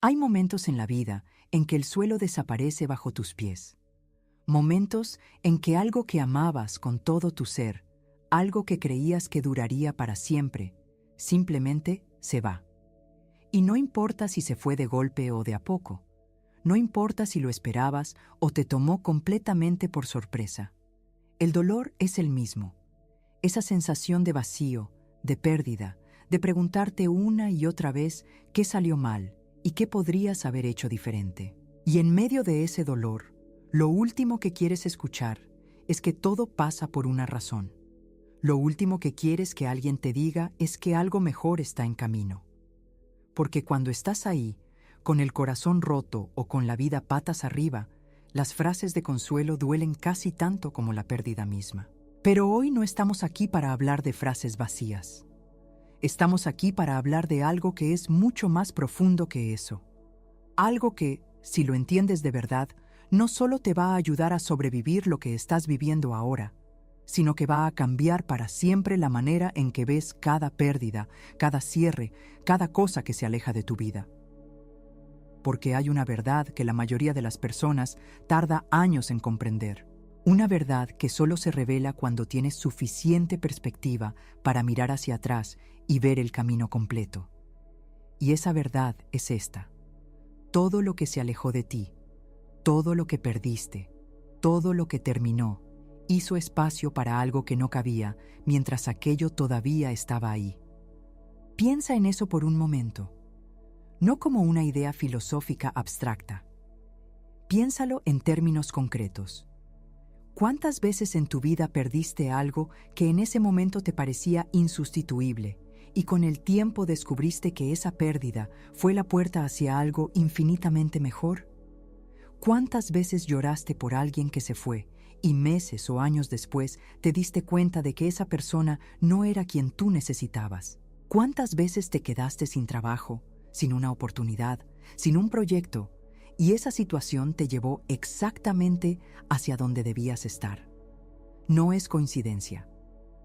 Hay momentos en la vida en que el suelo desaparece bajo tus pies. Momentos en que algo que amabas con todo tu ser, algo que creías que duraría para siempre, simplemente se va. Y no importa si se fue de golpe o de a poco. No importa si lo esperabas o te tomó completamente por sorpresa. El dolor es el mismo. Esa sensación de vacío, de pérdida, de preguntarte una y otra vez qué salió mal y qué podrías haber hecho diferente. Y en medio de ese dolor, lo último que quieres escuchar es que todo pasa por una razón. Lo último que quieres que alguien te diga es que algo mejor está en camino. Porque cuando estás ahí, con el corazón roto o con la vida patas arriba, las frases de consuelo duelen casi tanto como la pérdida misma. Pero hoy no estamos aquí para hablar de frases vacías. Estamos aquí para hablar de algo que es mucho más profundo que eso. Algo que, si lo entiendes de verdad, no solo te va a ayudar a sobrevivir lo que estás viviendo ahora, sino que va a cambiar para siempre la manera en que ves cada pérdida, cada cierre, cada cosa que se aleja de tu vida. Porque hay una verdad que la mayoría de las personas tarda años en comprender. Una verdad que solo se revela cuando tienes suficiente perspectiva para mirar hacia atrás y ver el camino completo. Y esa verdad es esta. Todo lo que se alejó de ti, todo lo que perdiste, todo lo que terminó, hizo espacio para algo que no cabía mientras aquello todavía estaba ahí. Piensa en eso por un momento, no como una idea filosófica abstracta. Piénsalo en términos concretos. ¿Cuántas veces en tu vida perdiste algo que en ese momento te parecía insustituible y con el tiempo descubriste que esa pérdida fue la puerta hacia algo infinitamente mejor? ¿Cuántas veces lloraste por alguien que se fue y meses o años después te diste cuenta de que esa persona no era quien tú necesitabas? ¿Cuántas veces te quedaste sin trabajo, sin una oportunidad, sin un proyecto, y esa situación te llevó exactamente hacia donde debías estar? No es coincidencia,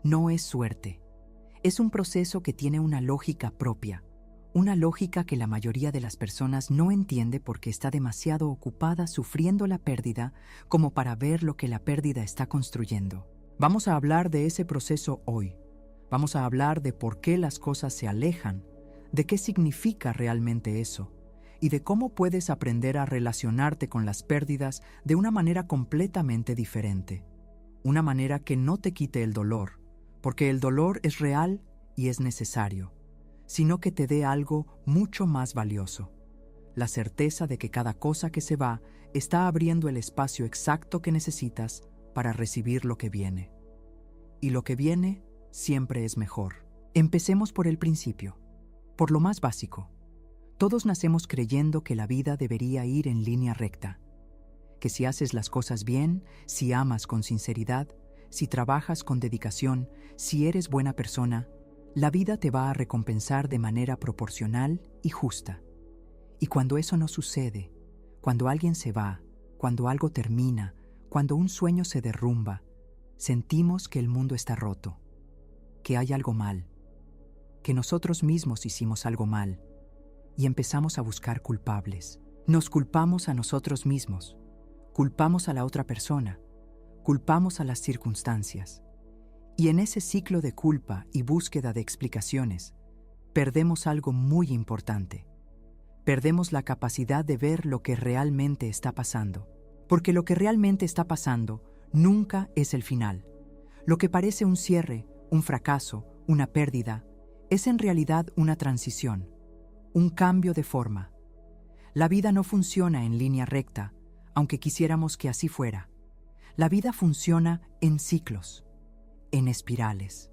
no es suerte. Es un proceso que tiene una lógica propia, una lógica que la mayoría de las personas no entiende porque está demasiado ocupada sufriendo la pérdida como para ver lo que la pérdida está construyendo. Vamos a hablar de ese proceso hoy. Vamos a hablar de por qué las cosas se alejan, de qué significa realmente eso, y de cómo puedes aprender a relacionarte con las pérdidas de una manera completamente diferente. Una manera que no te quite el dolor, porque el dolor es real y es necesario, sino que te dé algo mucho más valioso. La certeza de que cada cosa que se va está abriendo el espacio exacto que necesitas para recibir lo que viene. Y lo que viene siempre es mejor. Empecemos por el principio, por lo más básico. Todos nacemos creyendo que la vida debería ir en línea recta, que si haces las cosas bien, si amas con sinceridad, si trabajas con dedicación, si eres buena persona, la vida te va a recompensar de manera proporcional y justa. Y cuando eso no sucede, cuando alguien se va, cuando algo termina, cuando un sueño se derrumba, sentimos que el mundo está roto, que hay algo mal, que nosotros mismos hicimos algo mal, y empezamos a buscar culpables. Nos culpamos a nosotros mismos, culpamos a la otra persona, culpamos a las circunstancias. Y en ese ciclo de culpa y búsqueda de explicaciones, perdemos algo muy importante. Perdemos la capacidad de ver lo que realmente está pasando. Porque lo que realmente está pasando nunca es el final. Lo que parece un cierre, un fracaso, una pérdida, es en realidad una transición, un cambio de forma. La vida no funciona en línea recta, aunque quisiéramos que así fuera. La vida funciona en ciclos, en espirales,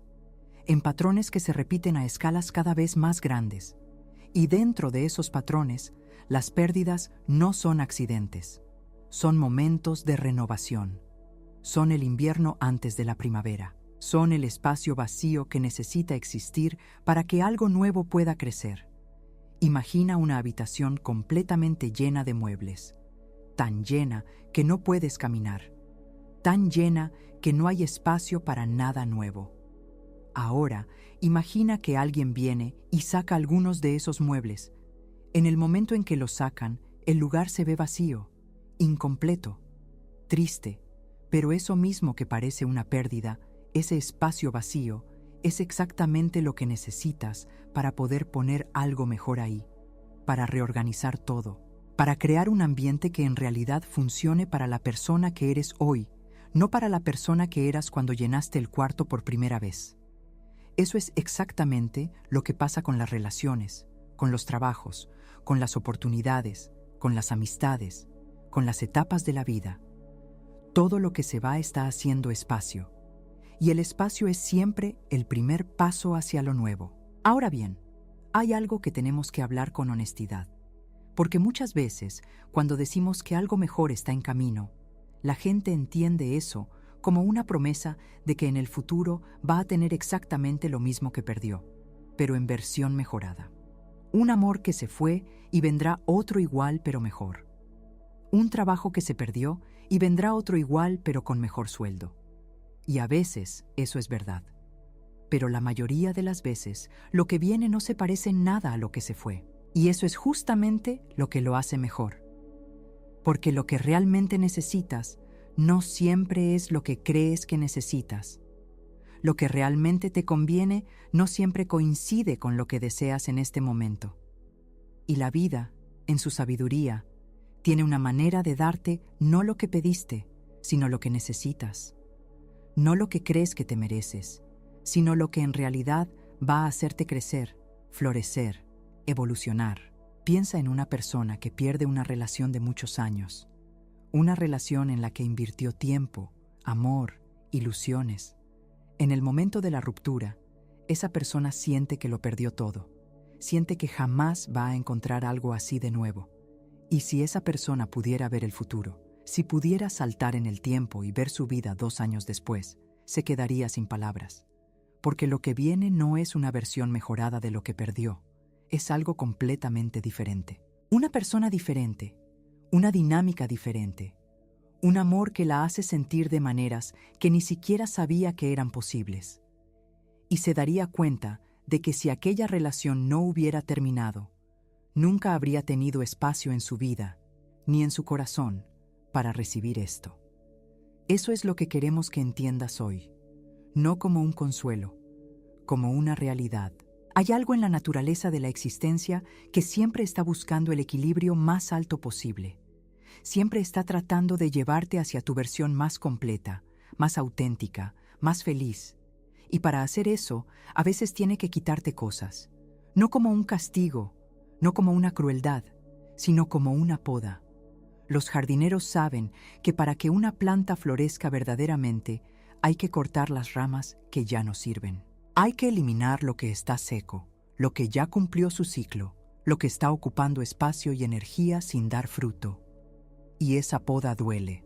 en patrones que se repiten a escalas cada vez más grandes. Y dentro de esos patrones, las pérdidas no son accidentes, son momentos de renovación. Son el invierno antes de la primavera. Son el espacio vacío que necesita existir para que algo nuevo pueda crecer. Imagina una habitación completamente llena de muebles, tan llena que no puedes caminar, tan llena que no hay espacio para nada nuevo. Ahora, imagina que alguien viene y saca algunos de esos muebles, En el momento en que lo sacan, el lugar se ve vacío, incompleto, triste, pero eso mismo que parece una pérdida, ese espacio vacío, es exactamente lo que necesitas para poder poner algo mejor ahí, para reorganizar todo, para crear un ambiente que en realidad funcione para la persona que eres hoy, no para la persona que eras cuando llenaste el cuarto por primera vez. Eso es exactamente lo que pasa con las relaciones, con los trabajos, con las oportunidades, con las amistades, con las etapas de la vida. Todo lo que se va está haciendo espacio. Y el espacio es siempre el primer paso hacia lo nuevo. Ahora bien, hay algo que tenemos que hablar con honestidad. Porque muchas veces, cuando decimos que algo mejor está en camino, la gente entiende eso como una promesa de que en el futuro va a tener exactamente lo mismo que perdió, pero en versión mejorada. Un amor que se fue y vendrá otro igual pero mejor. Un trabajo que se perdió y vendrá otro igual pero con mejor sueldo. Y a veces eso es verdad. Pero la mayoría de las veces lo que viene no se parece en nada a lo que se fue. Y eso es justamente lo que lo hace mejor. Porque lo que realmente necesitas no siempre es lo que crees que necesitas. Lo que realmente te conviene no siempre coincide con lo que deseas en este momento. Y la vida, en su sabiduría, tiene una manera de darte no lo que pediste, sino lo que necesitas. No lo que crees que te mereces, sino lo que en realidad va a hacerte crecer, florecer, evolucionar. Piensa en una persona que pierde una relación de muchos años, una relación en la que invirtió tiempo, amor, ilusiones. En el momento de la ruptura, esa persona siente que lo perdió todo, siente que jamás va a encontrar algo así de nuevo. Y si esa persona pudiera ver el futuro, si pudiera saltar en el tiempo y ver su vida 2 años después, se quedaría sin palabras. Porque lo que viene no es una versión mejorada de lo que perdió, es algo completamente diferente. Una persona diferente, una dinámica diferente, un amor que la hace sentir de maneras que ni siquiera sabía que eran posibles. Y se daría cuenta de que si aquella relación no hubiera terminado, nunca habría tenido espacio en su vida, ni en su corazón, para recibir esto. Eso es lo que queremos que entiendas hoy, no como un consuelo, como una realidad. Hay algo en la naturaleza de la existencia que siempre está buscando el equilibrio más alto posible. Siempre está tratando de llevarte hacia tu versión más completa, más auténtica, más feliz. Y para hacer eso, a veces tiene que quitarte cosas, no como un castigo, no como una crueldad, sino como una poda. Los jardineros saben que para que una planta florezca verdaderamente, hay que cortar las ramas que ya no sirven. Hay que eliminar lo que está seco, lo que ya cumplió su ciclo, lo que está ocupando espacio y energía sin dar fruto. Y esa poda duele.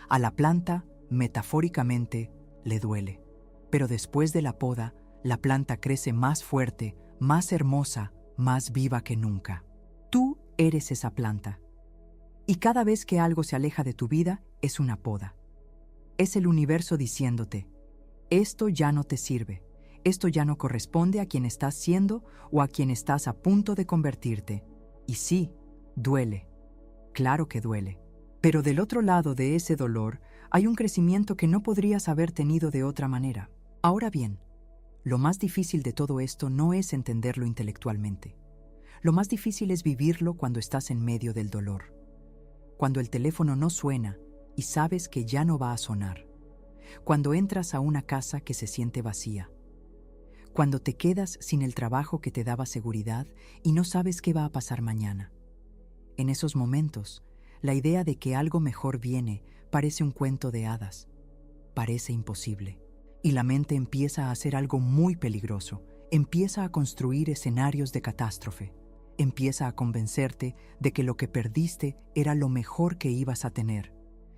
A la planta, metafóricamente, le duele. Pero después de la poda, la planta crece más fuerte, más hermosa, más viva que nunca. Tú eres esa planta. Y cada vez que algo se aleja de tu vida, es una poda. Es el universo diciéndote, esto ya no te sirve, esto ya no corresponde a quien estás siendo o a quien estás a punto de convertirte. Y sí, duele. Claro que duele. Pero del otro lado de ese dolor hay un crecimiento que no podrías haber tenido de otra manera. Ahora bien, lo más difícil de todo esto no es entenderlo intelectualmente. Lo más difícil es vivirlo cuando estás en medio del dolor. Cuando el teléfono no suena y sabes que ya no va a sonar. Cuando entras a una casa que se siente vacía. Cuando te quedas sin el trabajo que te daba seguridad y no sabes qué va a pasar mañana. En esos momentos, la idea de que algo mejor viene parece un cuento de hadas. Parece imposible. Y la mente empieza a hacer algo muy peligroso. Empieza a construir escenarios de catástrofe. Empieza a convencerte de que lo que perdiste era lo mejor que ibas a tener.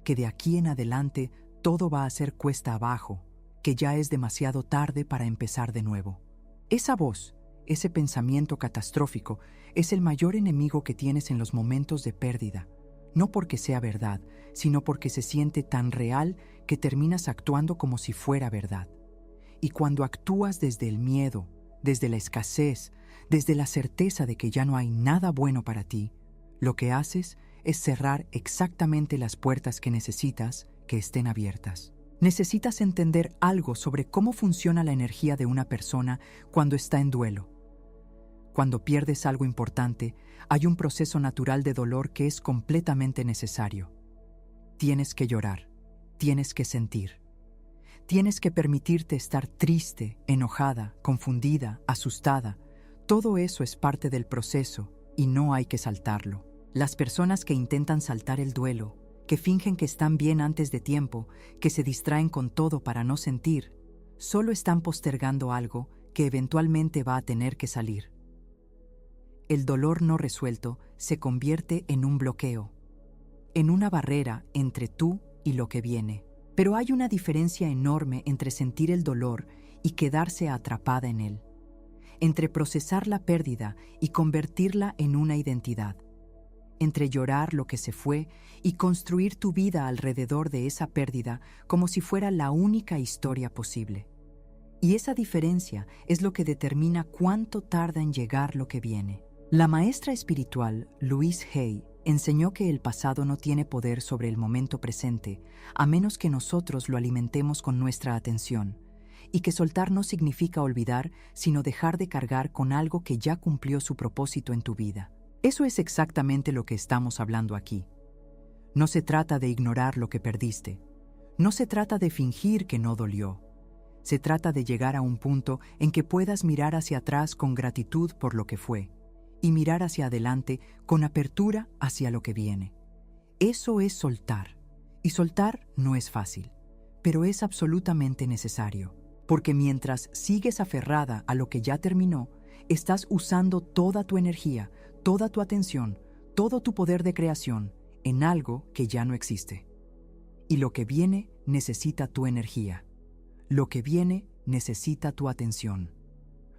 Que de aquí en adelante todo va a ser cuesta abajo. Que ya es demasiado tarde para empezar de nuevo. Esa voz, ese pensamiento catastrófico, es el mayor enemigo que tienes en los momentos de pérdida. No porque sea verdad, sino porque se siente tan real que terminas actuando como si fuera verdad. Y cuando actúas desde el miedo, desde la escasez, desde la certeza de que ya no hay nada bueno para ti, lo que haces es cerrar exactamente las puertas que necesitas que estén abiertas. Necesitas entender algo sobre cómo funciona la energía de una persona cuando está en duelo. Cuando pierdes algo importante, hay un proceso natural de dolor que es completamente necesario. Tienes que llorar, tienes que sentir. Tienes que permitirte estar triste, enojada, confundida, asustada. Todo eso es parte del proceso y no hay que saltarlo. Las personas que intentan saltar el duelo, que fingen que están bien antes de tiempo, que se distraen con todo para no sentir, solo están postergando algo que eventualmente va a tener que salir. El dolor no resuelto se convierte en un bloqueo, en una barrera entre tú y lo que viene. Pero hay una diferencia enorme entre sentir el dolor y quedarse atrapada en él, entre procesar la pérdida y convertirla en una identidad, entre llorar lo que se fue y construir tu vida alrededor de esa pérdida como si fuera la única historia posible. Y esa diferencia es lo que determina cuánto tarda en llegar lo que viene. La maestra espiritual Louise Hay enseñó que el pasado no tiene poder sobre el momento presente, a menos que nosotros lo alimentemos con nuestra atención, y que soltar no significa olvidar, sino dejar de cargar con algo que ya cumplió su propósito en tu vida. Eso es exactamente lo que estamos hablando aquí. No se trata de ignorar lo que perdiste. No se trata de fingir que no dolió. Se trata de llegar a un punto en que puedas mirar hacia atrás con gratitud por lo que fue y mirar hacia adelante con apertura hacia lo que viene. Eso es soltar. Y soltar no es fácil, pero es absolutamente necesario, porque mientras sigues aferrada a lo que ya terminó, estás usando toda tu energía, toda tu atención, todo tu poder de creación en algo que ya no existe. Y lo que viene necesita tu energía. Lo que viene necesita tu atención.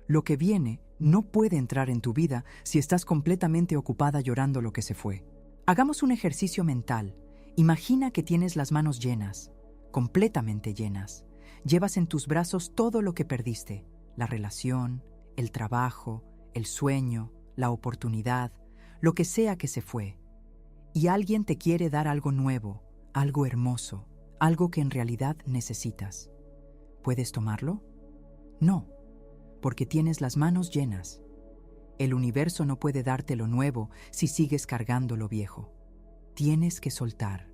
Lo que viene no puede entrar en tu vida si estás completamente ocupada llorando lo que se fue. Hagamos un ejercicio mental. Imagina que tienes las manos llenas, completamente llenas. Llevas en tus brazos todo lo que perdiste: la relación, el trabajo, el sueño, la oportunidad, lo que sea que se fue. Y alguien te quiere dar algo nuevo, algo hermoso, algo que en realidad necesitas. ¿Puedes tomarlo? No, porque tienes las manos llenas. El universo no puede darte lo nuevo si sigues cargando lo viejo. Tienes que soltar,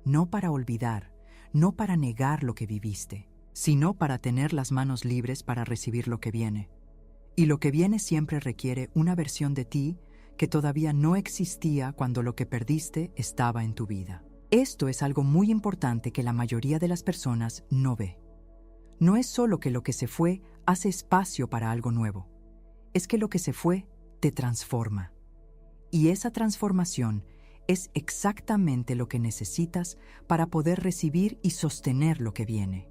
no para olvidar, no para negar lo que viviste, sino para tener las manos libres para recibir lo que viene. Y lo que viene siempre requiere una versión de ti que todavía no existía cuando lo que perdiste estaba en tu vida. Esto es algo muy importante que la mayoría de las personas no ve. No es solo que lo que se fue hace espacio para algo nuevo. Es que lo que se fue te transforma. Y esa transformación es exactamente lo que necesitas para poder recibir y sostener lo que viene.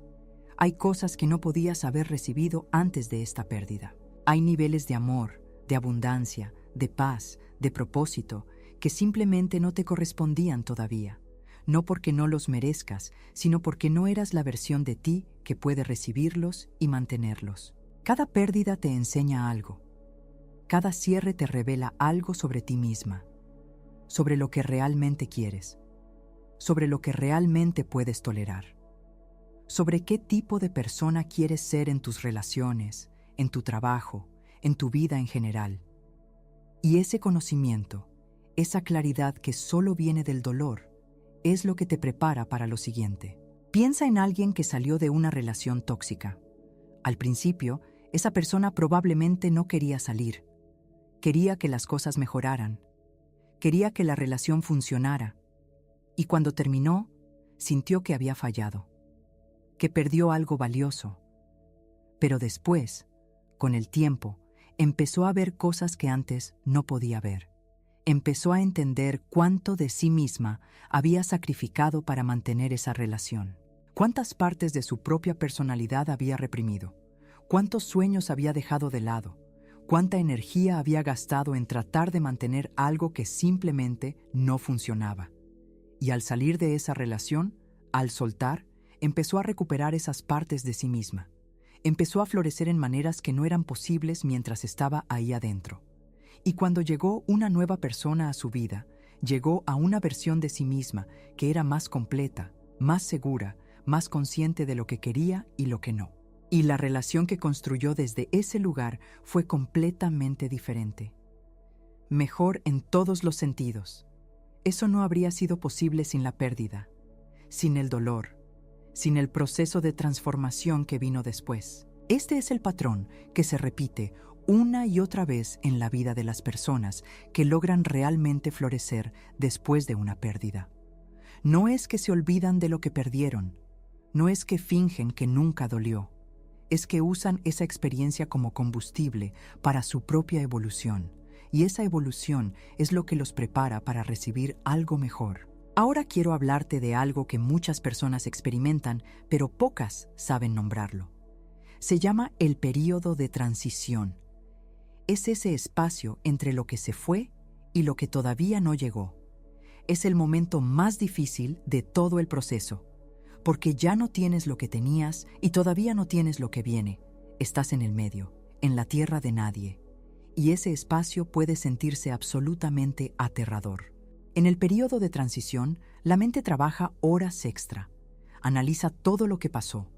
Hay cosas que no podías haber recibido antes de esta pérdida. Hay niveles de amor, de abundancia, de paz, de propósito, que simplemente no te correspondían todavía. No porque no los merezcas, sino porque no eras la versión de ti que puede recibirlos y mantenerlos. Cada pérdida te enseña algo. Cada cierre te revela algo sobre ti misma, sobre lo que realmente quieres, sobre lo que realmente puedes tolerar, sobre qué tipo de persona quieres ser en tus relaciones, en tu trabajo, en tu vida en general. Y ese conocimiento, esa claridad que solo viene del dolor, es lo que te prepara para lo siguiente. Piensa en alguien que salió de una relación tóxica. Al principio, esa persona probablemente no quería salir. Quería que las cosas mejoraran. Quería que la relación funcionara. Y cuando terminó, sintió que había fallado, que perdió algo valioso. Pero después, con el tiempo, empezó a ver cosas que antes no podía ver. Empezó a entender cuánto de sí misma había sacrificado para mantener esa relación. Cuántas partes de su propia personalidad había reprimido. Cuántos sueños había dejado de lado. Cuánta energía había gastado en tratar de mantener algo que simplemente no funcionaba. Y al salir de esa relación, al soltar, empezó a recuperar esas partes de sí misma. Empezó a florecer en maneras que no eran posibles mientras estaba ahí adentro. Y cuando llegó una nueva persona a su vida, llegó a una versión de sí misma que era más completa, más segura, más consciente de lo que quería y lo que no. Y la relación que construyó desde ese lugar fue completamente diferente. Mejor en todos los sentidos. Eso no habría sido posible sin la pérdida, sin el dolor, sin el proceso de transformación que vino después. Este es el patrón que se repite una y otra vez en la vida de las personas que logran realmente florecer después de una pérdida. No es que se olvidan de lo que perdieron, no es que fingen que nunca dolió, es que usan esa experiencia como combustible para su propia evolución, y esa evolución es lo que los prepara para recibir algo mejor. Ahora quiero hablarte de algo que muchas personas experimentan, pero pocas saben nombrarlo. Se llama el período de transición. Es ese espacio entre lo que se fue y lo que todavía no llegó. Es el momento más difícil de todo el proceso, porque ya no tienes lo que tenías y todavía no tienes lo que viene. Estás en el medio, en la tierra de nadie, y ese espacio puede sentirse absolutamente aterrador. En el período de transición, la mente trabaja horas extra, analiza todo lo que pasó,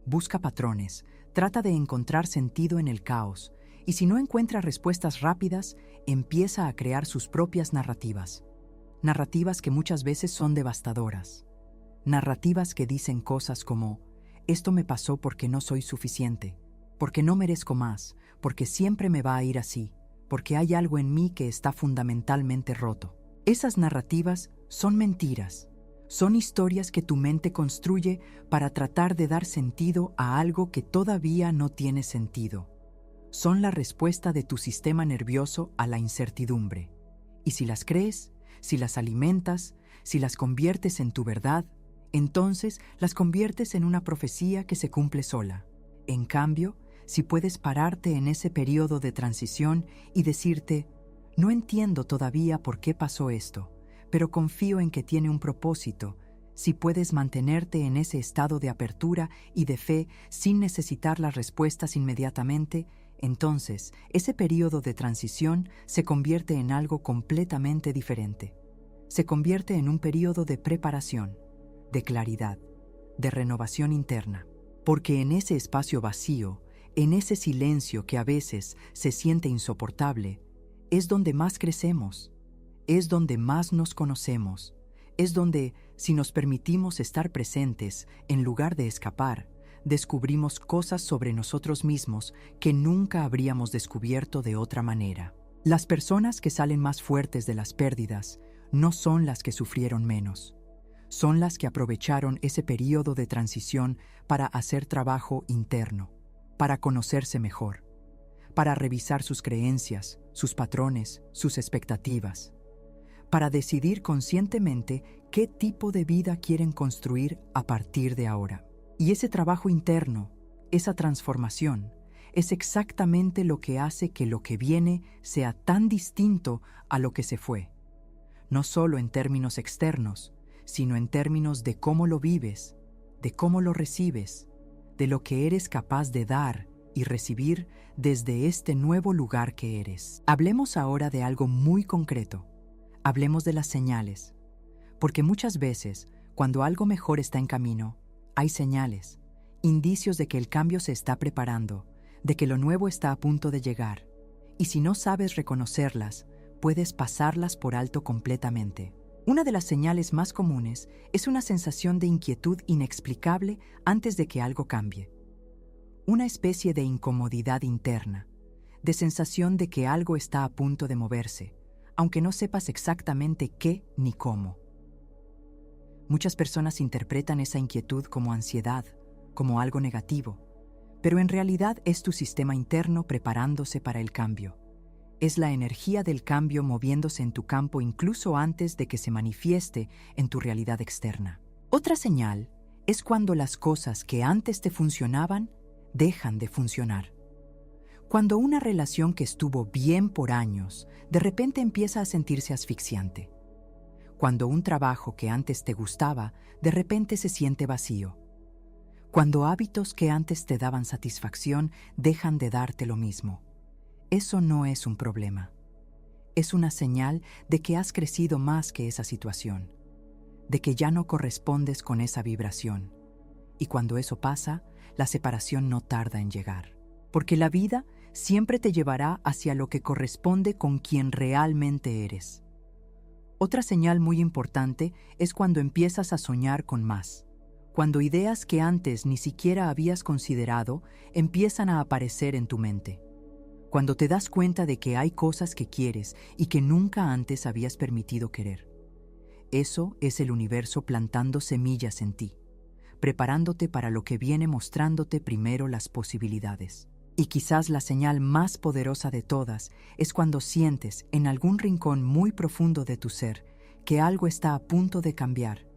busca patrones, trata de encontrar sentido en el caos, y si no encuentra respuestas rápidas, empieza a crear sus propias narrativas. Narrativas que muchas veces son devastadoras. Narrativas que dicen cosas como: esto me pasó porque no soy suficiente, porque no merezco más, porque siempre me va a ir así, porque hay algo en mí que está fundamentalmente roto. Esas narrativas son mentiras. Son historias que tu mente construye para tratar de dar sentido a algo que todavía no tiene sentido. Son la respuesta de tu sistema nervioso a la incertidumbre. Y si las crees, si las alimentas, si las conviertes en tu verdad, entonces las conviertes en una profecía que se cumple sola. En cambio, si puedes pararte en ese periodo de transición y decirte: no entiendo todavía por qué pasó esto, pero confío en que tiene un propósito, si puedes mantenerte en ese estado de apertura y de fe sin necesitar las respuestas inmediatamente, entonces ese periodo de transición se convierte en algo completamente diferente. Se convierte en un periodo de preparación, de claridad, de renovación interna. Porque en ese espacio vacío, en ese silencio que a veces se siente insoportable, es donde más crecemos, es donde más nos conocemos, es donde, si nos permitimos estar presentes en lugar de escapar, descubrimos cosas sobre nosotros mismos que nunca habríamos descubierto de otra manera. Las personas que salen más fuertes de las pérdidas no son las que sufrieron menos. Son las que aprovecharon ese periodo de transición para hacer trabajo interno, para conocerse mejor, para revisar sus creencias, sus patrones, sus expectativas, para decidir conscientemente qué tipo de vida quieren construir a partir de ahora. Y ese trabajo interno, esa transformación, es exactamente lo que hace que lo que viene sea tan distinto a lo que se fue. No solo en términos externos, sino en términos de cómo lo vives, de cómo lo recibes, de lo que eres capaz de dar y recibir desde este nuevo lugar que eres. Hablemos ahora de algo muy concreto. Hablemos de las señales, porque muchas veces, cuando algo mejor está en camino, hay señales, indicios de que el cambio se está preparando, de que lo nuevo está a punto de llegar, y si no sabes reconocerlas, puedes pasarlas por alto completamente. Una de las señales más comunes es una sensación de inquietud inexplicable antes de que algo cambie. Una especie de incomodidad interna, de sensación de que algo está a punto de moverse, aunque no sepas exactamente qué ni cómo. Muchas personas interpretan esa inquietud como ansiedad, como algo negativo, pero en realidad es tu sistema interno preparándose para el cambio. Es la energía del cambio moviéndose en tu campo incluso antes de que se manifieste en tu realidad externa. Otra señal es cuando las cosas que antes te funcionaban dejan de funcionar. Cuando una relación que estuvo bien por años de repente empieza a sentirse asfixiante. Cuando un trabajo que antes te gustaba de repente se siente vacío. Cuando hábitos que antes te daban satisfacción dejan de darte lo mismo. Eso no es un problema. Es una señal de que has crecido más que esa situación, de que ya no correspondes con esa vibración. Y cuando eso pasa, la separación no tarda en llegar. Porque la vida siempre te llevará hacia lo que corresponde con quien realmente eres. Otra señal muy importante es cuando empiezas a soñar con más. Cuando ideas que antes ni siquiera habías considerado empiezan a aparecer en tu mente. Cuando te das cuenta de que hay cosas que quieres y que nunca antes habías permitido querer. Eso es el universo plantando semillas en ti, preparándote para lo que viene, mostrándote primero las posibilidades. Y quizás la señal más poderosa de todas es cuando sientes en algún rincón muy profundo de tu ser que algo está a punto de cambiar,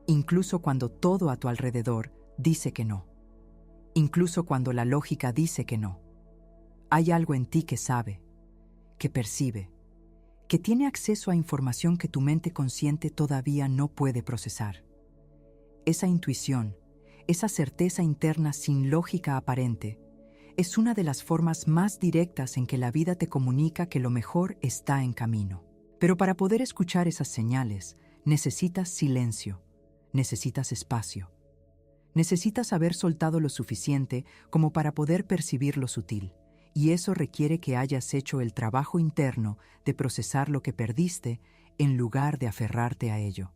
incluso cuando todo a tu alrededor dice que no, incluso cuando la lógica dice que no. Hay algo en ti que sabe, que percibe, que tiene acceso a información que tu mente consciente todavía no puede procesar. Esa intuición, esa certeza interna sin lógica aparente, es una de las formas más directas en que la vida te comunica que lo mejor está en camino. Pero para poder escuchar esas señales, necesitas silencio, necesitas espacio. Necesitas haber soltado lo suficiente como para poder percibir lo sutil. Y eso requiere que hayas hecho el trabajo interno de procesar lo que perdiste en lugar de aferrarte a ello.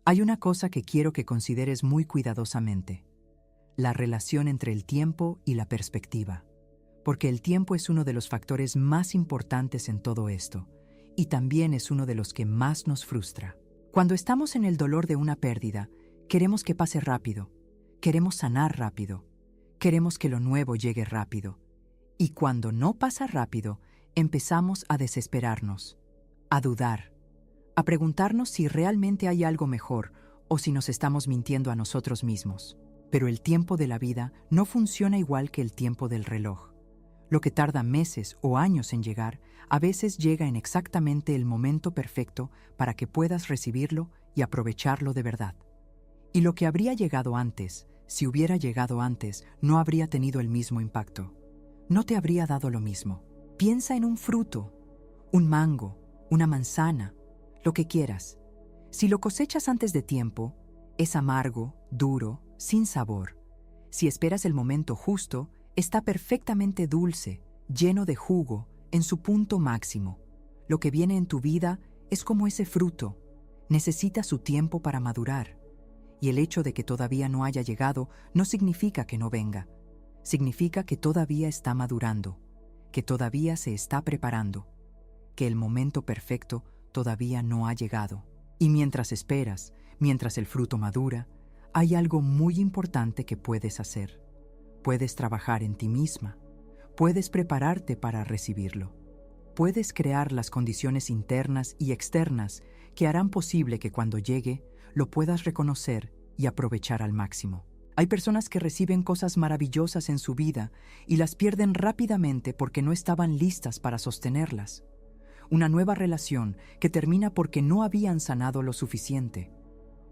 Hay una cosa que quiero que consideres muy cuidadosamente: la relación entre el tiempo y la perspectiva. Porque el tiempo es uno de los factores más importantes en todo esto, y también es uno de los que más nos frustra. Cuando estamos en el dolor de una pérdida, queremos que pase rápido, queremos sanar rápido, queremos que lo nuevo llegue rápido. Y cuando no pasa rápido, empezamos a desesperarnos, a dudar, a preguntarnos si realmente hay algo mejor o si nos estamos mintiendo a nosotros mismos. Pero el tiempo de la vida no funciona igual que el tiempo del reloj. Lo que tarda meses o años en llegar, a veces llega en exactamente el momento perfecto para que puedas recibirlo y aprovecharlo de verdad. Y lo que habría llegado antes, si hubiera llegado antes, no habría tenido el mismo impacto. No te habría dado lo mismo. Piensa en un fruto, un mango, una manzana, lo que quieras. Si lo cosechas antes de tiempo, es amargo, duro, sin sabor. Si esperas el momento justo, está perfectamente dulce, lleno de jugo, en su punto máximo. Lo que viene en tu vida es como ese fruto. Necesita su tiempo para madurar. Y el hecho de que todavía no haya llegado no significa que no venga. Significa que todavía está madurando, que todavía se está preparando, que el momento perfecto todavía no ha llegado. Y mientras esperas, mientras el fruto madura, hay algo muy importante que puedes hacer. Puedes trabajar en ti misma, puedes prepararte para recibirlo. Puedes crear las condiciones internas y externas que harán posible que cuando llegue, lo puedas reconocer y aprovechar al máximo. Hay personas que reciben cosas maravillosas en su vida y las pierden rápidamente porque no estaban listas para sostenerlas. Una nueva relación que termina porque no habían sanado lo suficiente.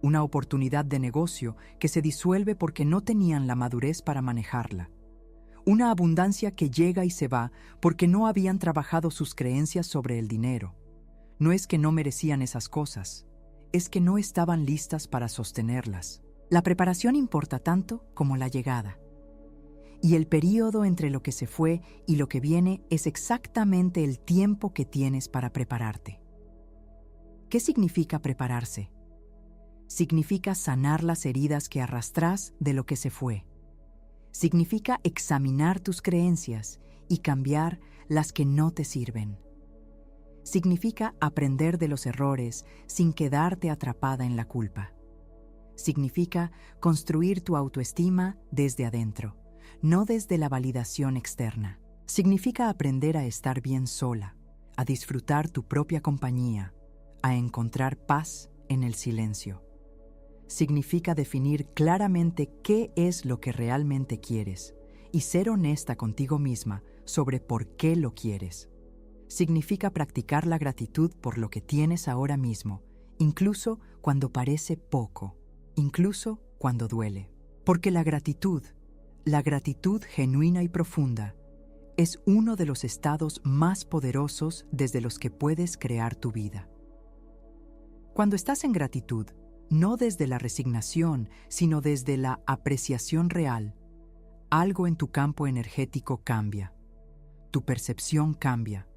Una oportunidad de negocio que se disuelve porque no tenían la madurez para manejarla. Una abundancia que llega y se va porque no habían trabajado sus creencias sobre el dinero. No es que no merecían esas cosas, es que no estaban listas para sostenerlas. La preparación importa tanto como la llegada. Y el período entre lo que se fue y lo que viene es exactamente el tiempo que tienes para prepararte. ¿Qué significa prepararse? Significa sanar las heridas que arrastras de lo que se fue. Significa examinar tus creencias y cambiar las que no te sirven. Significa aprender de los errores sin quedarte atrapada en la culpa. Significa construir tu autoestima desde adentro, no desde la validación externa. Significa aprender a estar bien sola, a disfrutar tu propia compañía, a encontrar paz en el silencio. Significa definir claramente qué es lo que realmente quieres y ser honesta contigo misma sobre por qué lo quieres. Significa practicar la gratitud por lo que tienes ahora mismo, incluso cuando parece poco, incluso cuando duele. Porque la gratitud genuina y profunda, es uno de los estados más poderosos desde los que puedes crear tu vida. Cuando estás en gratitud, no desde la resignación, sino desde la apreciación real, algo en tu campo energético cambia. Tu percepción cambia.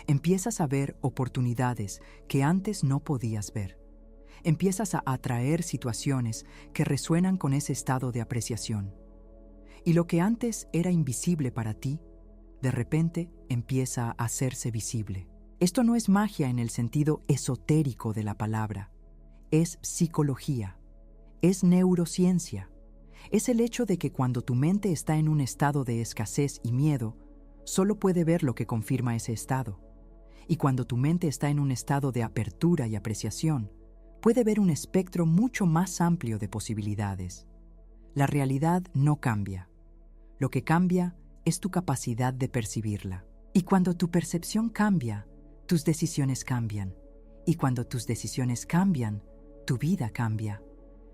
Empiezas a ver oportunidades que antes no podías ver. Empiezas a atraer situaciones que resuenan con ese estado de apreciación. Y lo que antes era invisible para ti, de repente empieza a hacerse visible. Esto no es magia en el sentido esotérico de la palabra. Es psicología. Es neurociencia. Es el hecho de que cuando tu mente está en un estado de escasez y miedo, solo puede ver lo que confirma ese estado. Y cuando tu mente está en un estado de apertura y apreciación, puede ver un espectro mucho más amplio de posibilidades. La realidad no cambia. Lo que cambia es tu capacidad de percibirla. Y cuando tu percepción cambia, tus decisiones cambian. Y cuando tus decisiones cambian, tu vida cambia.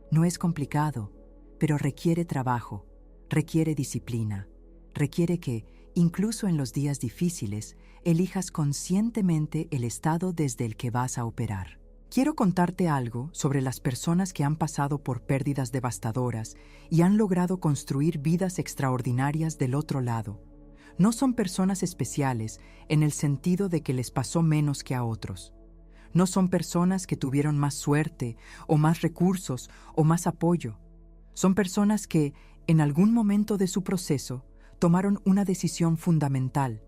No es complicado, pero requiere trabajo, requiere disciplina, requiere que, incluso en los días difíciles, elijas conscientemente el estado desde el que vas a operar. Quiero contarte algo sobre las personas que han pasado por pérdidas devastadoras y han logrado construir vidas extraordinarias del otro lado. No son personas especiales en el sentido de que les pasó menos que a otros. No son personas que tuvieron más suerte o más recursos o más apoyo. Son personas que, en algún momento de su proceso, tomaron una decisión fundamental.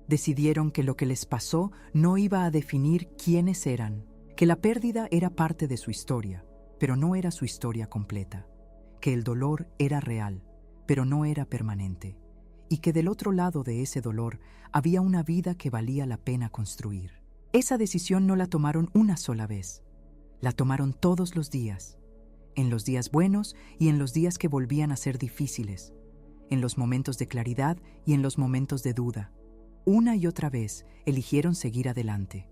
Decidieron que lo que les pasó no iba a definir quiénes eran, que la pérdida era parte de su historia, pero no era su historia completa, que el dolor era real, pero no era permanente, y que del otro lado de ese dolor había una vida que valía la pena construir. Esa decisión no la tomaron una sola vez, la tomaron todos los días, en los días buenos y en los días que volvían a ser difíciles, en los momentos de claridad y en los momentos de duda. Una y otra vez eligieron seguir adelante.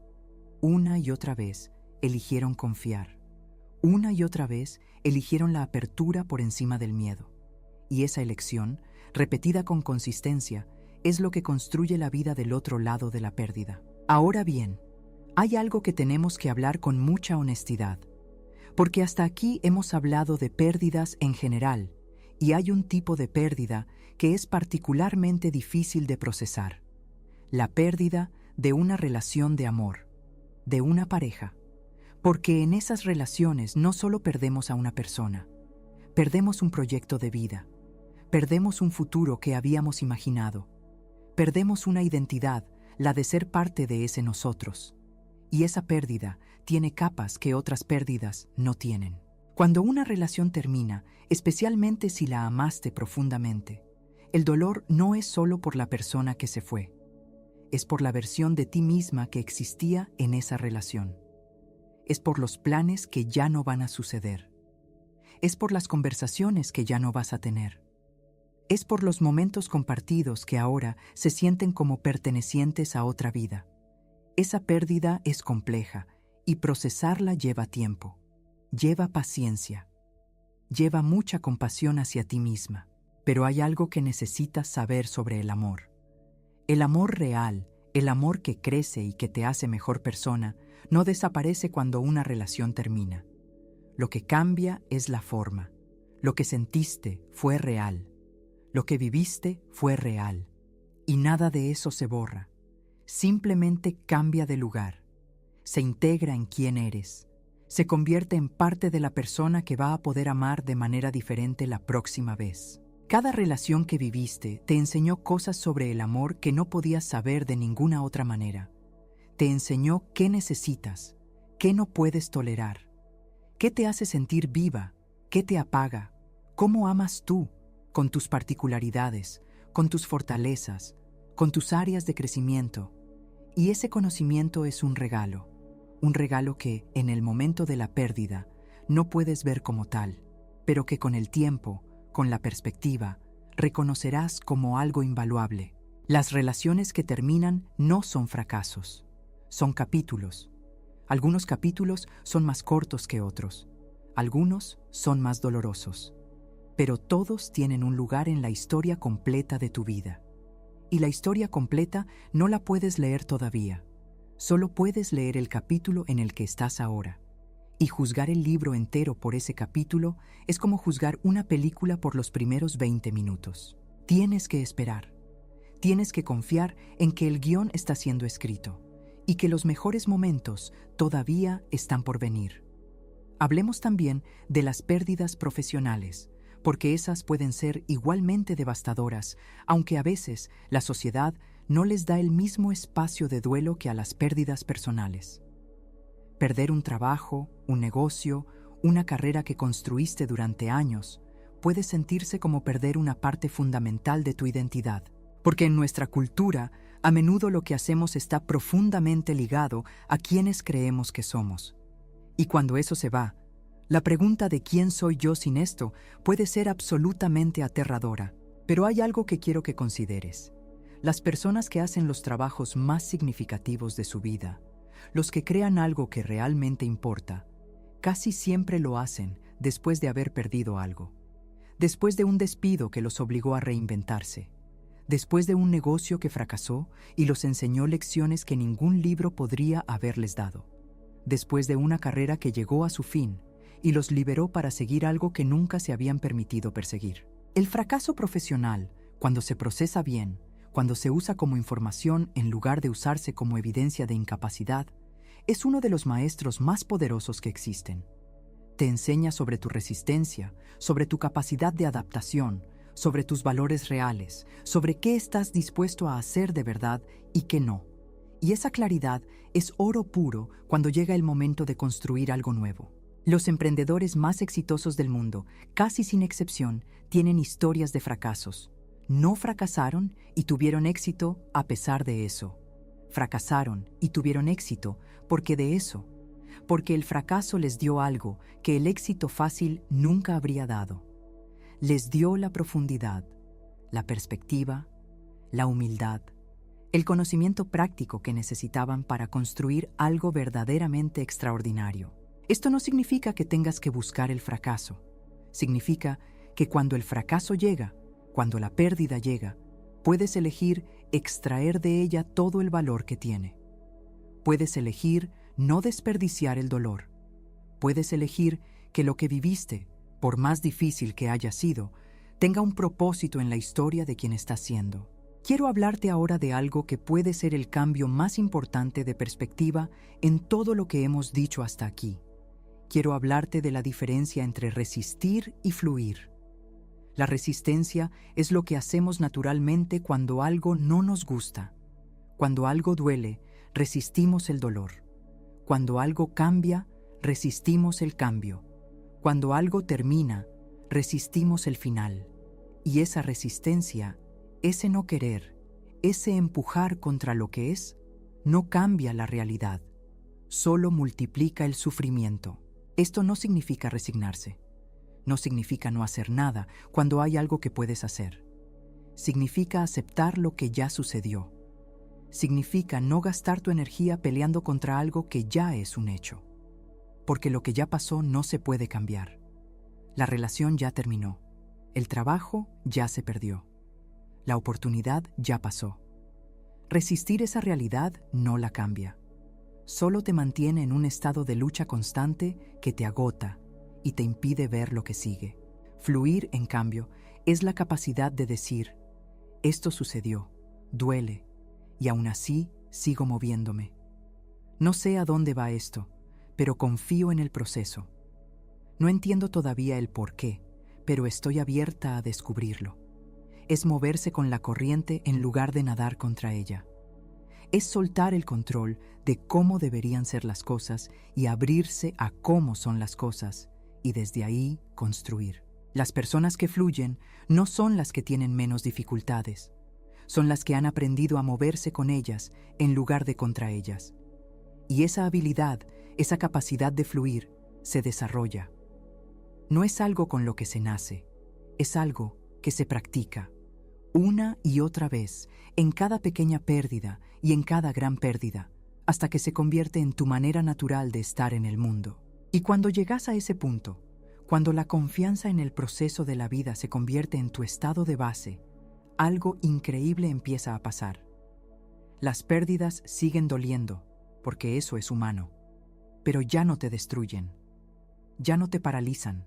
Una y otra vez eligieron confiar. Una y otra vez eligieron la apertura por encima del miedo. Y esa elección, repetida con consistencia, es lo que construye la vida del otro lado de la pérdida. Ahora bien, hay algo que tenemos que hablar con mucha honestidad, porque hasta aquí hemos hablado de pérdidas en general, y hay un tipo de pérdida que es particularmente difícil de procesar: la pérdida de una relación de amor, de una pareja. Porque en esas relaciones no solo perdemos a una persona, perdemos un proyecto de vida, perdemos un futuro que habíamos imaginado, perdemos una identidad, la de ser parte de ese nosotros. Y esa pérdida tiene capas que otras pérdidas no tienen. Cuando una relación termina, especialmente si la amaste profundamente, el dolor no es solo por la persona que se fue, es por la versión de ti misma que existía en esa relación. Es por los planes que ya no van a suceder. Es por las conversaciones que ya no vas a tener. Es por los momentos compartidos que ahora se sienten como pertenecientes a otra vida. Esa pérdida es compleja y procesarla lleva tiempo, lleva paciencia, lleva mucha compasión hacia ti misma. Pero hay algo que necesitas saber sobre el amor. El amor real, el amor que crece y que te hace mejor persona, no desaparece cuando una relación termina. Lo que cambia es la forma. Lo que sentiste fue real. Lo que viviste fue real. Y nada de eso se borra. Simplemente cambia de lugar. Se integra en quién eres. Se convierte en parte de la persona que va a poder amar de manera diferente la próxima vez. Cada relación que viviste te enseñó cosas sobre el amor que no podías saber de ninguna otra manera. Te enseñó qué necesitas, qué no puedes tolerar, qué te hace sentir viva, qué te apaga, cómo amas tú, con tus particularidades, con tus fortalezas, con tus áreas de crecimiento. Y ese conocimiento es un regalo que, en el momento de la pérdida, no puedes ver como tal, pero que con el tiempo, con la perspectiva, reconocerás como algo invaluable. Las relaciones que terminan no son fracasos, son capítulos. Algunos capítulos son más cortos que otros, algunos son más dolorosos. pero todos tienen un lugar en la historia completa de tu vida. Y la historia completa no la puedes leer todavía. Solo puedes leer el capítulo en el que estás ahora. Y juzgar el libro entero por ese capítulo es como juzgar una película por los primeros 20 minutos. Tienes que esperar. Tienes que confiar en que el guión está siendo escrito y que los mejores momentos todavía están por venir. Hablemos también de las pérdidas profesionales, porque esas pueden ser igualmente devastadoras, aunque a veces la sociedad no les da el mismo espacio de duelo que a las pérdidas personales. Perder un trabajo, un negocio, una carrera que construiste durante años, puede sentirse como perder una parte fundamental de tu identidad, porque en nuestra cultura, a menudo lo que hacemos está profundamente ligado a quienes creemos que somos. Y cuando eso se va, la pregunta de quién soy yo sin esto puede ser absolutamente aterradora. Pero hay algo que quiero que consideres. Las personas que hacen los trabajos más significativos de su vida, los que crean algo que realmente importa, casi siempre lo hacen después de haber perdido algo. Después de un despido que los obligó a reinventarse. Después de un negocio que fracasó y los enseñó lecciones que ningún libro podría haberles dado. Después de una carrera que llegó a su fin y los liberó para seguir algo que nunca se habían permitido perseguir. El fracaso profesional, cuando se procesa bien, cuando se usa como información en lugar de usarse como evidencia de incapacidad, es uno de los maestros más poderosos que existen. Te enseña sobre tu resistencia, sobre tu capacidad de adaptación, sobre tus valores reales, sobre qué estás dispuesto a hacer de verdad y qué no. Y esa claridad es oro puro cuando llega el momento de construir algo nuevo. Los emprendedores más exitosos del mundo, casi sin excepción, tienen historias de fracasos. No fracasaron y tuvieron éxito a pesar de eso. Fracasaron y tuvieron éxito porque de eso, porque el fracaso les dio algo que el éxito fácil nunca habría dado. Les dio la profundidad, la perspectiva, la humildad, el conocimiento práctico que necesitaban para construir algo verdaderamente extraordinario. Esto no significa que tengas que buscar el fracaso. Significa que cuando el fracaso llega, cuando la pérdida llega, puedes elegir extraer de ella todo el valor que tiene. Puedes elegir no desperdiciar el dolor. Puedes elegir que lo que viviste, por más difícil que haya sido, tenga un propósito en la historia de quien estás siendo. Quiero hablarte ahora de algo que puede ser el cambio más importante de perspectiva en todo lo que hemos dicho hasta aquí. Quiero hablarte de la diferencia entre resistir y fluir. La resistencia es lo que hacemos naturalmente cuando algo no nos gusta. Cuando algo duele, resistimos el dolor. Cuando algo cambia, resistimos el cambio. Cuando algo termina, resistimos el final. Y esa resistencia, ese no querer, ese empujar contra lo que es, no cambia la realidad, solo multiplica el sufrimiento. Esto no significa resignarse. No significa no hacer nada cuando hay algo que puedes hacer. Significa aceptar lo que ya sucedió. Significa no gastar tu energía peleando contra algo que ya es un hecho. Porque lo que ya pasó no se puede cambiar. La relación ya terminó. El trabajo ya se perdió. La oportunidad ya pasó. Resistir esa realidad no la cambia. Solo te mantiene en un estado de lucha constante que te agota y te impide ver lo que sigue. Fluir, en cambio, es la capacidad de decir, esto sucedió, duele, y aún así sigo moviéndome. No sé a dónde va esto, pero confío en el proceso. No entiendo todavía el por qué, pero estoy abierta a descubrirlo. Es moverse con la corriente en lugar de nadar contra ella. Es soltar el control de cómo deberían ser las cosas y abrirse a cómo son las cosas, y desde ahí construir. Las personas que fluyen no son las que tienen menos dificultades, son las que han aprendido a moverse con ellas en lugar de contra ellas. Y esa habilidad, esa capacidad de fluir, se desarrolla. No es algo con lo que se nace, es algo que se practica. Una y otra vez, en cada pequeña pérdida y en cada gran pérdida, hasta que se convierte en tu manera natural de estar en el mundo. Y cuando llegas a ese punto, Cuando la confianza en el proceso de la vida se convierte en tu estado de base, algo increíble empieza a pasar. Las pérdidas siguen doliendo, porque eso es humano, pero ya no te destruyen, ya no te paralizan.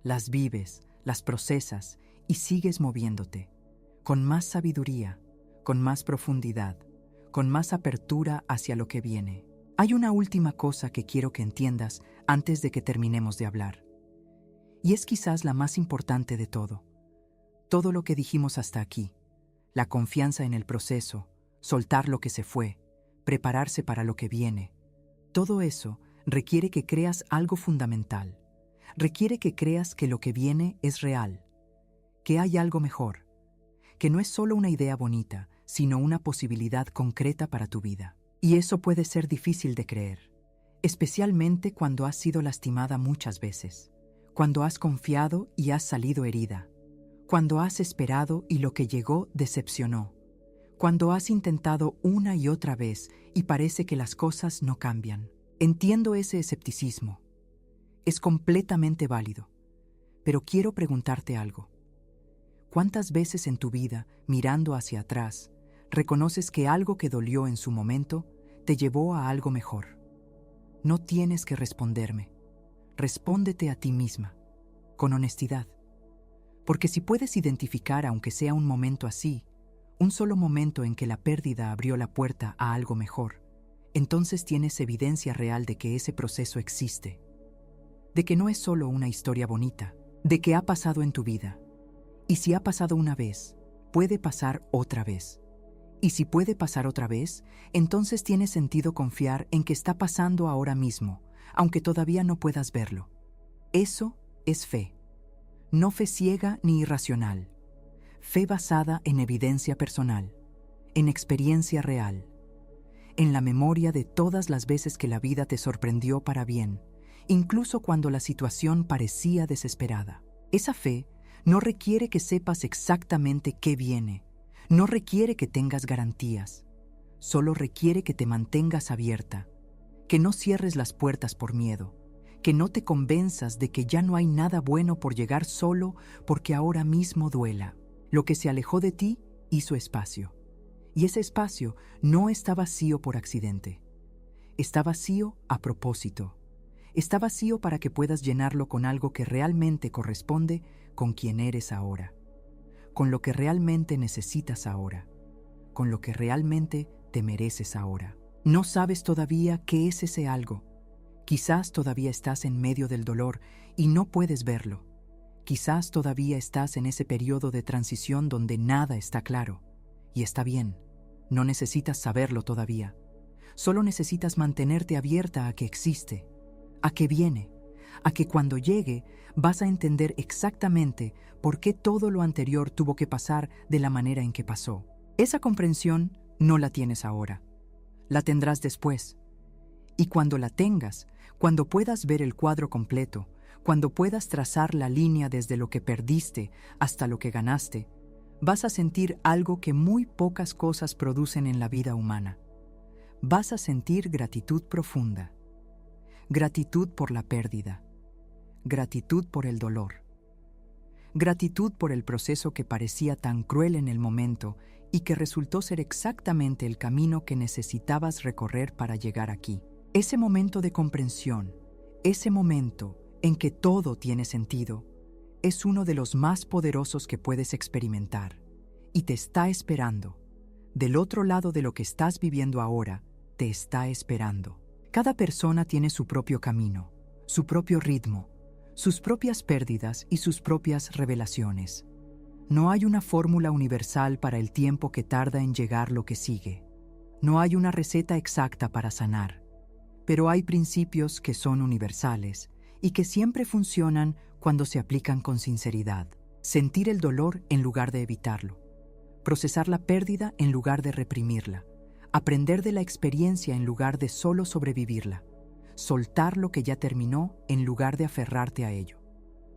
Las vives, las procesas y sigues moviéndote, con más sabiduría, con más profundidad, con más apertura hacia lo que viene. Hay una última cosa que quiero que entiendas antes de que terminemos de hablar. Y es quizás la más importante de todo. Todo lo que dijimos hasta aquí, la confianza en el proceso, soltar lo que se fue, prepararse para lo que viene, todo eso requiere que creas algo fundamental. Requiere que creas que lo que viene es real, que hay algo mejor, que no es solo una idea bonita, sino una posibilidad concreta para tu vida. Y eso puede ser difícil de creer, especialmente cuando has sido lastimada muchas veces, cuando has confiado y has salido herida, cuando has esperado y lo que llegó decepcionó, cuando has intentado una y otra vez y parece que las cosas no cambian. Entiendo ese escepticismo. Es completamente válido, pero quiero preguntarte algo. ¿Cuántas veces en tu vida, mirando hacia atrás, reconoces que algo que dolió en su momento te llevó a algo mejor? No tienes que responderme. Respóndete a ti misma, con honestidad. Porque si puedes identificar, aunque sea un momento así, un solo momento en que la pérdida abrió la puerta a algo mejor, entonces tienes evidencia real de que ese proceso existe, de que no es solo una historia bonita, de que ha pasado en tu vida. Y si ha pasado una vez, puede pasar otra vez. Y si puede pasar otra vez, entonces tiene sentido confiar en que está pasando ahora mismo, aunque todavía no puedas verlo. Eso es fe. No fe ciega ni irracional. Fe basada en evidencia personal, en experiencia real, en la memoria de todas las veces que la vida te sorprendió para bien, incluso cuando la situación parecía desesperada. Esa fe no requiere que sepas exactamente qué viene, no requiere que tengas garantías, solo requiere que te mantengas abierta, que no cierres las puertas por miedo, que no te convenzas de que ya no hay nada bueno por llegar solo porque ahora mismo duela. Lo que se alejó de ti hizo espacio, y ese espacio no está vacío por accidente. Está vacío a propósito. Está vacío para que puedas llenarlo con algo que realmente corresponde con quien eres ahora, con lo que realmente necesitas ahora, con lo que realmente te mereces ahora. No sabes todavía qué es ese algo. Quizás todavía estás en medio del dolor y no puedes verlo. Quizás todavía estás en ese periodo de transición donde nada está claro. Y está bien, no necesitas saberlo todavía. Solo necesitas mantenerte abierta a que existe, a que viene, a que cuando llegue vas a entender exactamente por qué todo lo anterior tuvo que pasar de la manera en que pasó. Esa comprensión no la tienes ahora, la tendrás después. Y cuando la tengas, cuando puedas ver el cuadro completo, cuando puedas trazar la línea desde lo que perdiste hasta lo que ganaste, vas a sentir algo que muy pocas cosas producen en la vida humana. Vas a sentir gratitud profunda. Gratitud por la pérdida. Gratitud por el dolor. Gratitud por el proceso que parecía tan cruel en el momento y que resultó ser exactamente el camino que necesitabas recorrer para llegar aquí. Ese momento de comprensión, ese momento en que todo tiene sentido, es uno de los más poderosos que puedes experimentar y te está esperando. Del otro lado de lo que estás viviendo ahora, te está esperando. Cada persona tiene su propio camino, su propio ritmo, sus propias pérdidas y sus propias revelaciones. No hay una fórmula universal para el tiempo que tarda en llegar lo que sigue. No hay una receta exacta para sanar, pero hay principios que son universales y que siempre funcionan cuando se aplican con sinceridad. Sentir el dolor en lugar de evitarlo. Procesar la pérdida en lugar de reprimirla. Aprender de la experiencia en lugar de solo sobrevivirla. Soltar lo que ya terminó en lugar de aferrarte a ello.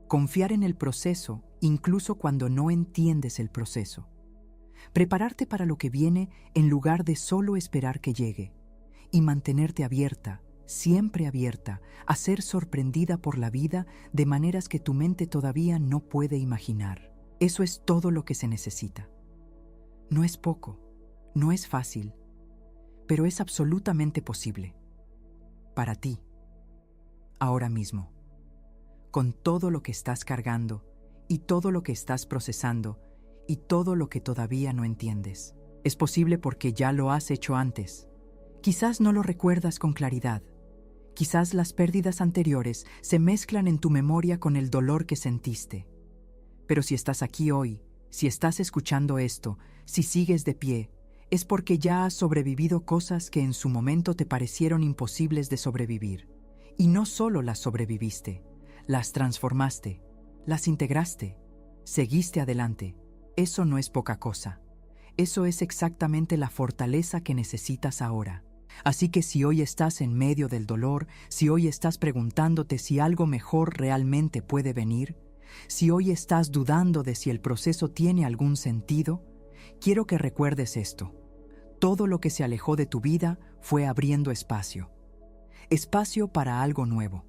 Confiar en el proceso incluso cuando no entiendes el proceso. Prepararte para lo que viene en lugar de solo esperar que llegue. Y mantenerte abierta, siempre abierta a ser sorprendida por la vida de maneras que tu mente todavía no puede imaginar. Eso es todo lo que se necesita. No es poco, no es fácil, pero es absolutamente posible. Para ti, ahora mismo, con todo lo que estás cargando y todo lo que estás procesando y todo lo que todavía no entiendes. Es posible porque ya lo has hecho antes. Quizás no lo recuerdas con claridad. Quizás las pérdidas anteriores se mezclan en tu memoria con el dolor que sentiste. Pero si estás aquí hoy, si estás escuchando esto, si sigues de pie, es porque ya has sobrevivido cosas que en su momento te parecieron imposibles de sobrevivir. Y no solo las sobreviviste, las transformaste, las integraste, seguiste adelante. Eso no es poca cosa. Eso es exactamente la fortaleza que necesitas ahora. Así que si hoy estás en medio del dolor, si hoy estás preguntándote si algo mejor realmente puede venir, si hoy estás dudando de si el proceso tiene algún sentido, quiero que recuerdes esto. Todo lo que se alejó de tu vida fue abriendo espacio. Espacio para algo nuevo.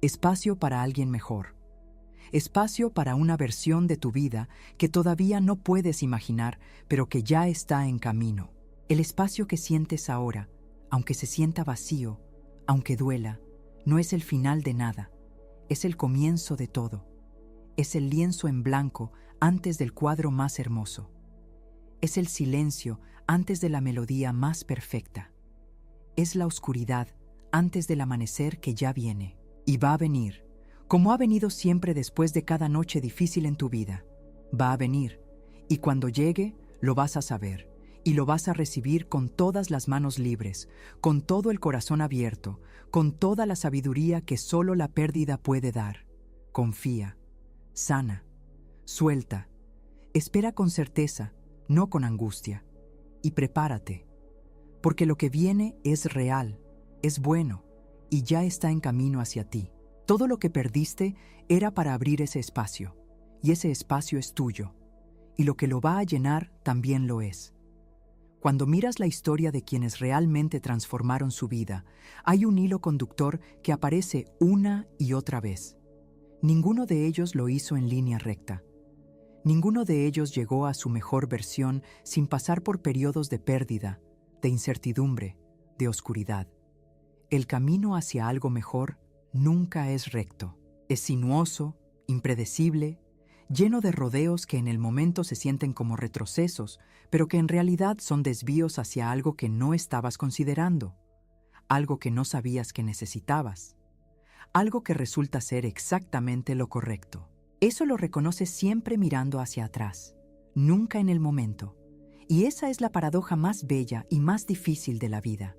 Espacio para alguien mejor. Espacio para una versión de tu vida que todavía no puedes imaginar, pero que ya está en camino. El espacio que sientes ahora, aunque se sienta vacío, aunque duela, no es el final de nada. Es el comienzo de todo. Es el lienzo en blanco antes del cuadro más hermoso. Es el silencio antes de la melodía más perfecta. Es la oscuridad antes del amanecer que ya viene. Y va a venir, como ha venido siempre después de cada noche difícil en tu vida. Va a venir, y cuando llegue, lo vas a saber, y lo vas a recibir con todas las manos libres, con todo el corazón abierto, con toda la sabiduría que solo la pérdida puede dar. Confía, sana, suelta, espera con certeza, no con angustia, y prepárate, porque lo que viene es real, es bueno, y ya está en camino hacia ti. Todo lo que perdiste era para abrir ese espacio, y ese espacio es tuyo, y lo que lo va a llenar también lo es. Cuando miras la historia de quienes realmente transformaron su vida, hay un hilo conductor que aparece una y otra vez. Ninguno de ellos lo hizo en línea recta. Ninguno de ellos llegó a su mejor versión sin pasar por periodos de pérdida, de incertidumbre, de oscuridad. El camino hacia algo mejor nunca es recto. Es sinuoso, impredecible, lleno de rodeos que en el momento se sienten como retrocesos, pero que en realidad son desvíos hacia algo que no estabas considerando, algo que no sabías que necesitabas, algo que resulta ser exactamente lo correcto. Eso lo reconoces siempre mirando hacia atrás, nunca en el momento. Y esa es la paradoja más bella y más difícil de la vida,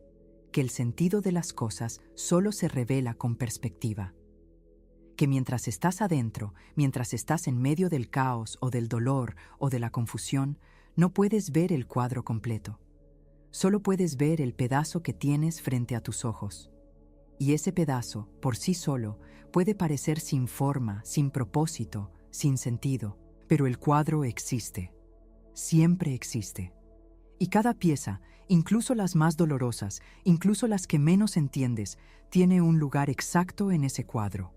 que el sentido de las cosas solo se revela con perspectiva. Que mientras estás adentro, mientras estás en medio del caos o del dolor o de la confusión, no puedes ver el cuadro completo. Solo puedes ver el pedazo que tienes frente a tus ojos. Y ese pedazo, por sí solo, puede parecer sin forma, sin propósito, sin sentido, pero el cuadro existe. Siempre existe. Y cada pieza, incluso las más dolorosas, incluso las que menos entiendes, tiene un lugar exacto en ese cuadro.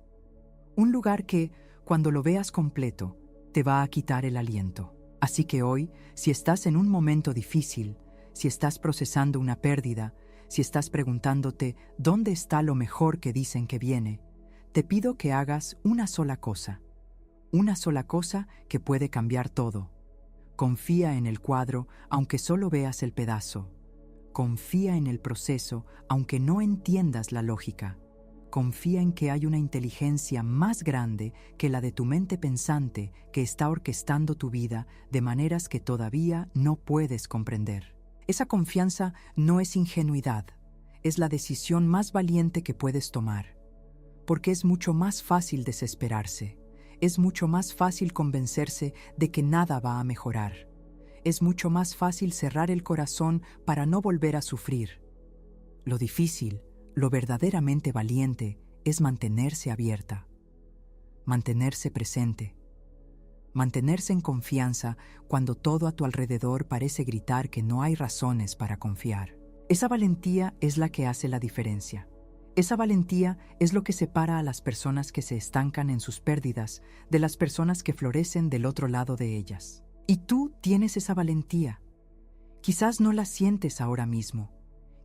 Un lugar que, cuando lo veas completo, te va a quitar el aliento. Así que hoy, si estás en un momento difícil, si estás procesando una pérdida, si estás preguntándote dónde está lo mejor que dicen que viene, te pido que hagas una sola cosa que puede cambiar todo. Confía en el cuadro, aunque solo veas el pedazo. Confía en el proceso, aunque no entiendas la lógica. Confía en que hay una inteligencia más grande que la de tu mente pensante que está orquestando tu vida de maneras que todavía no puedes comprender. Esa confianza no es ingenuidad, es la decisión más valiente que puedes tomar. Porque es mucho más fácil desesperarse. Es mucho más fácil convencerse de que nada va a mejorar. Es mucho más fácil cerrar el corazón para no volver a sufrir. Lo difícil, lo verdaderamente valiente, es mantenerse abierta, mantenerse presente, mantenerse en confianza cuando todo a tu alrededor parece gritar que no hay razones para confiar. Esa valentía es la que hace la diferencia. Esa valentía es lo que separa a las personas que se estancan en sus pérdidas de las personas que florecen del otro lado de ellas. Y tú tienes esa valentía. Quizás no la sientes ahora mismo.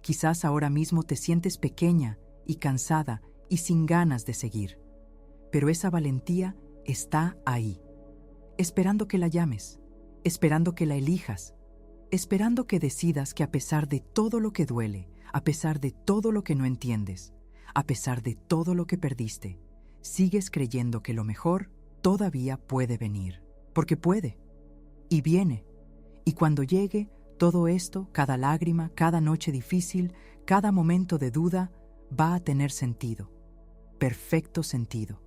Quizás ahora mismo te sientes pequeña y cansada y sin ganas de seguir. Pero esa valentía está ahí, esperando que la llames, esperando que la elijas, esperando que decidas que a pesar de todo lo que duele, a pesar de todo lo que no entiendes, a pesar de todo lo que perdiste, sigues creyendo que lo mejor todavía puede venir. Porque puede. Y viene. Y cuando llegue, todo esto, cada lágrima, cada noche difícil, cada momento de duda, va a tener sentido. Perfecto sentido.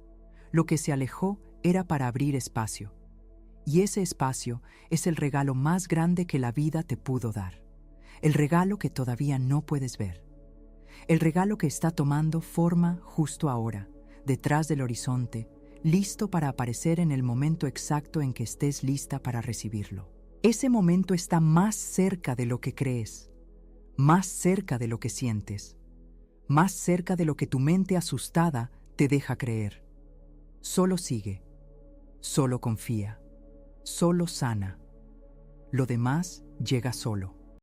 Lo que se alejó era para abrir espacio. Y ese espacio es el regalo más grande que la vida te pudo dar. El regalo que todavía no puedes ver. El regalo que está tomando forma justo ahora, detrás del horizonte, listo para aparecer en el momento exacto en que estés lista para recibirlo. Ese momento está más cerca de lo que crees, más cerca de lo que sientes, más cerca de lo que tu mente asustada te deja creer. Solo sigue, solo confía, solo sana. Lo demás llega solo.